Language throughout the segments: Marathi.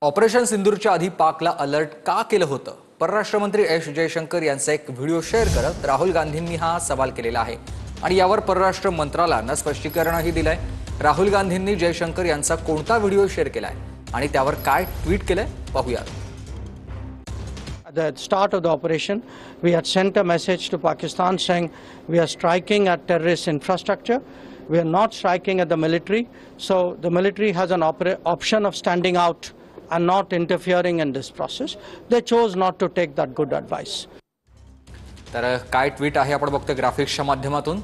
ऑपरेशन सिंदूरच्या आधी पाकला अलर्ट का केलं होतं? परराष्ट्र मंत्री एस जयशंकर यांचा एक व्हिडिओ शेअर करत राहुल गांधींनी हा सवाल केलेला आहे आणि यावर परराष्ट्र मंत्रालयानं स्पष्टीकरणही दिलंय। राहुल गांधींनी जयशंकर यांचा कोणता व्हिडिओ शेअर केलाय आणि त्यावर काय ट्वीट केलंय पाहूया। At the start of the operation, we had sent a message to Pakistan saying we are striking at terrorist infrastructure. We are not striking at the military. So the military has an option of standing out and not interfering in this process. They chose not to take that good advice. तर काय ट्वीट आहे आपण बघतोय ग्राफिक्सच्या माध्यमातून।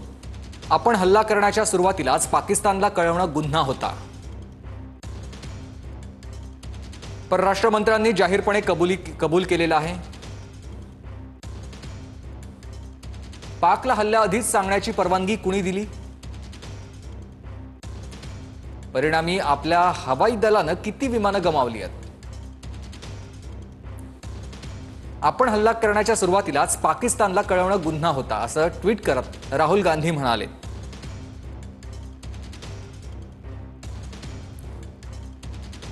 आपण हल्ला करण्याच्या सुरुवातीलाच पाकिस्तानला कळवणं गुन्हा होता। परराष्ट्र मंत्र्यांनी जाहीरपणे कबूल केलेलं आहे। पाकला हल्ल्याआधीच सांगण्याची परवानगी कुणी दिली? परिणामी आपल्या हवाई दलानं किती विमानं गमावली आहेत? आपण हल्ला करण्याच्या सुरुवातीलाच पाकिस्तानला कळवणं गुन्हा होता असं ट्वीट करत राहुल गांधी म्हणाले।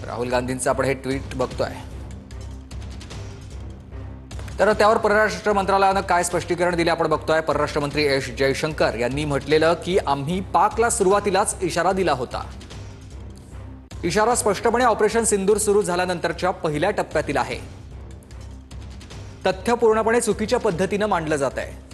राहुल गांधींचं आपण हे ट्वीट बघतोय। तर त्यावर परराष्ट्र मंत्रालयानं काय स्पष्टीकरण दिले आपण बघतोय। परराष्ट्र मंत्री एस जयशंकर यांनी म्हटलेलं की आम्ही पाकला सुरुवातीलाच इशारा दिला होता। इशारा स्पष्टपणे ऑपरेशन सिंदूर सुरू झाल्यानंतरच्या पहिल्या टप्प्यातील आहे। तथ्य पूर्णपणे चुकीच्या पद्धतीने मांडलं जात आहे।